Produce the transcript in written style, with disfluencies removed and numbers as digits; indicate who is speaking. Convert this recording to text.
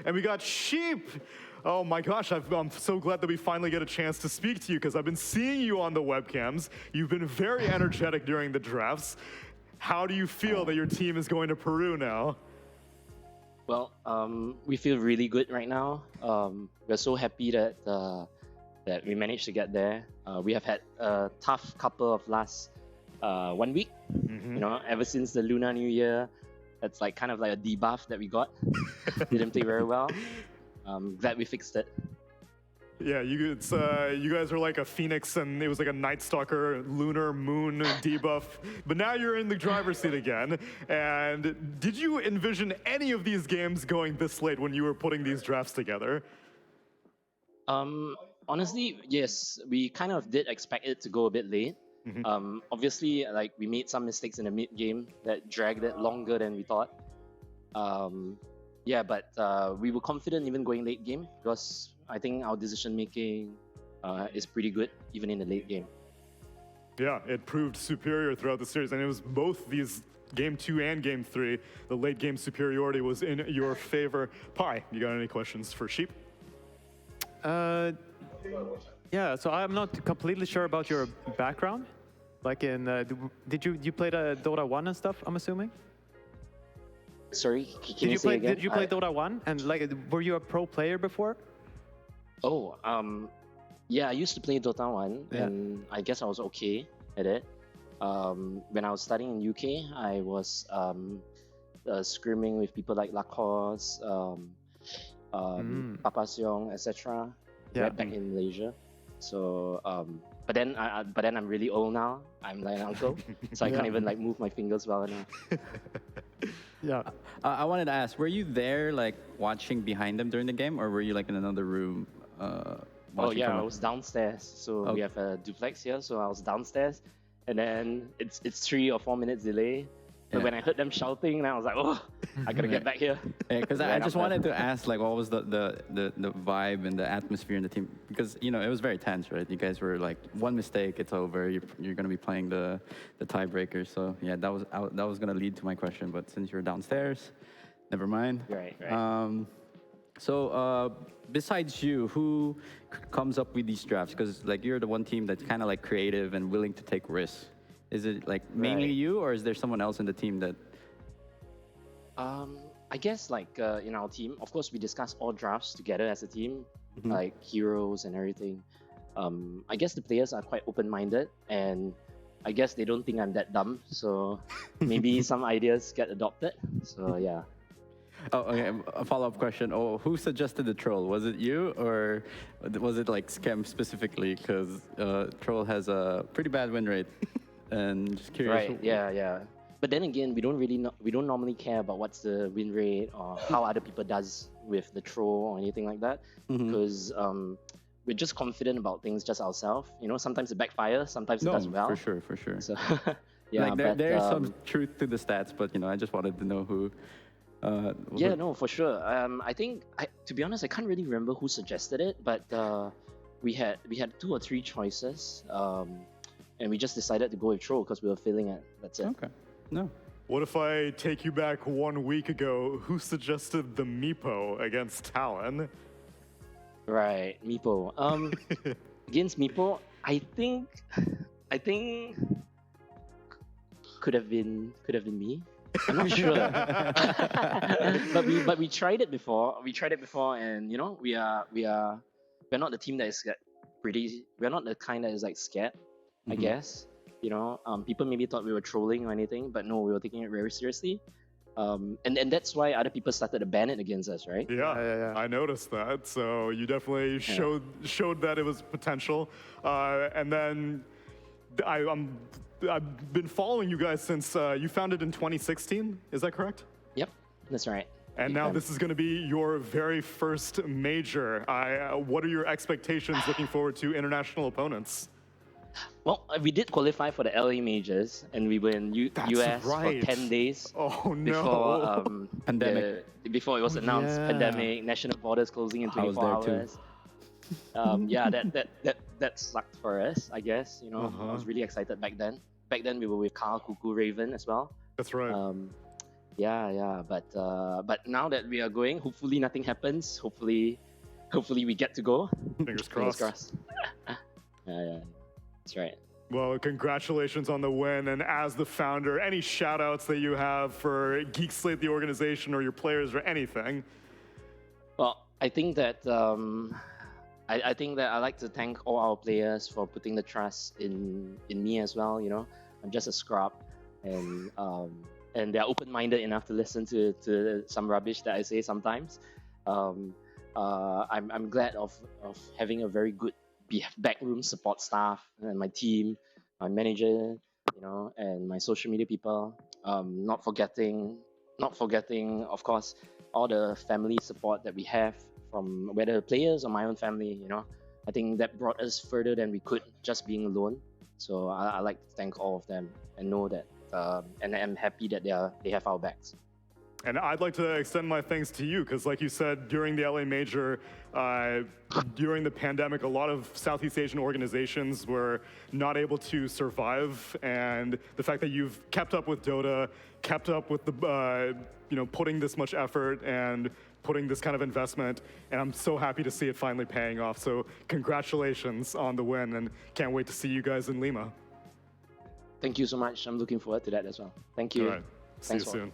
Speaker 1: And we got Sheep. Oh my gosh, I'm so glad that we finally get a chance to speak to you because I've been seeing you on the webcams. You've been very energetic during the drafts. How do you feel that your team is going to Peru now?
Speaker 2: Well, we feel really good right now. We're so happy that that we managed to get there. We have had a tough couple of last 1 week. You know, ever since the Lunar New Year, that's like kind of like a debuff that we got. Didn't play very well. Glad we fixed it.
Speaker 1: Yeah, you guys are like a phoenix, and it was like a Night Stalker, lunar moon debuff. But now you're in the driver's seat again. And did you envision any of these games going this late when you were putting these drafts together?
Speaker 2: Honestly, yes, we kind of did expect it to go a bit late. Obviously, like we made some mistakes in the mid game that dragged it longer than we thought. Yeah, but we were confident even going late game because I think our decision making is pretty good even in the late game.
Speaker 1: Yeah, it proved superior throughout the series, and it was both these Game 2 and Game 3. The late game superiority was in your favor. Pi, you got any questions for Sheep?
Speaker 3: Yeah, so I'm not completely sure about your background. Like in, did you play the Dota 1 and stuff, I'm assuming?
Speaker 2: Sorry, can you say again?
Speaker 3: Did you play Dota 1? And like, were you a pro player before?
Speaker 2: Oh, yeah, I used to play Dota 1, and I guess I was okay at it. When I was studying in UK, I was scrimming with people like Lacoste, Papa Siong, etc. Right back in Malaysia. So, but then I'm really old now. I'm like an uncle, so I can't even like move my fingers well enough.
Speaker 4: Yeah. I wanted to ask, were you there like watching behind them during the game, or were you like in another room?
Speaker 2: Oh yeah, I was downstairs. So we have a duplex here, so I was downstairs, and then it's 3 or 4 minutes delay. But when I heard them shouting, I was like, oh, I gotta get back here.
Speaker 4: Because I just wanted to ask, like, what was the vibe and the atmosphere in the team? Because, you know, it was very tense, right? You guys were like, one mistake, it's over. You're gonna be playing the tiebreaker. So yeah, that was gonna lead to my question. But since you're downstairs, never mind.
Speaker 2: Right.
Speaker 4: So besides you, who comes up with these drafts? Because like you're the one team that's kind of like creative and willing to take risks. Is it like mainly you, or is there someone else in the team that?
Speaker 2: I guess like in our team, of course, we discuss all drafts together as a team, like heroes and everything. I guess the players are quite open-minded, and I guess they don't think I'm that dumb. So maybe some ideas get adopted. So yeah.
Speaker 4: Oh, okay. A follow-up question. Oh, who suggested the troll? Was it you, or was it like Scam specifically? Because troll has a pretty bad win rate. And just curious.
Speaker 2: Right. Yeah. But then again, we don't normally care about what's the win rate or how other people does with the troll or anything like that, because we're just confident about things just ourselves. You know, sometimes it backfires, sometimes it does well.
Speaker 4: For sure.
Speaker 2: So, yeah,
Speaker 4: like there's some truth to the stats, but you know, I just wanted to know who.
Speaker 2: No, for sure. I think, to be honest, I can't really remember who suggested it, but we had 2 or 3 choices. And we just decided to go with troll because we were feeling it. That's it.
Speaker 4: Okay. No.
Speaker 1: What if I take you back 1 week ago? Who suggested the Meepo against Talon?
Speaker 2: Right, Meepo. Against Meepo, I think could have been me. I'm not sure. but we tried it before. And you know, we're not the team that is we're not the kind that is like scared. I guess, you know, people maybe thought we were trolling or anything, but no, we were taking it very seriously. And that's why other people started to ban it against us, right?
Speaker 1: Yeah. I noticed that. So you definitely showed that it was potential. And then I've been following you guys since you founded in 2016. Is that correct?
Speaker 2: Yep, that's right.
Speaker 1: And now this is going to be your very first major. What are your expectations looking forward to international opponents?
Speaker 2: Well, we did qualify for the LA majors, and we were in US for 10 days.
Speaker 1: Oh no!
Speaker 2: Before
Speaker 4: pandemic.
Speaker 2: Before it was announced, pandemic, national borders closing in 24 hours. Yeah, that sucked for us, I guess. You know, I was really excited back then. Back then, we were with Carl, Cuckoo, Raven as well.
Speaker 1: That's right.
Speaker 2: Yeah. But now that we are going, hopefully nothing happens. Hopefully we get to go.
Speaker 1: Fingers crossed.
Speaker 2: Yeah. That's right.
Speaker 1: Well, congratulations on the win. And as the founder, any shout outs that you have for Geek Slate, the organization, or your players, or anything?
Speaker 2: Well, I think that I think that I like to thank all our players for putting the trust in me as well. You know, I'm just a scrub, and they're open-minded enough to listen to some rubbish that I say sometimes. I'm glad of having a very good backroom support staff and my team, my manager, you know, and my social media people. Not forgetting, of course, all the family support that we have from whether players or my own family. You know, I think that brought us further than we could just being alone. So I like to thank all of them and know that, and I'm happy that they have our backs.
Speaker 1: And I'd like to extend my thanks to you, because like you said, during the LA Major, during the pandemic, a lot of Southeast Asian organizations were not able to survive. And the fact that you've kept up with Dota, kept up with the, putting this much effort and putting this kind of investment, and I'm so happy to see it finally paying off. So congratulations on the win, and can't wait to see you guys in Lima.
Speaker 2: Thank you so much. I'm looking forward to that as well. Thank you.
Speaker 1: All right. See you soon.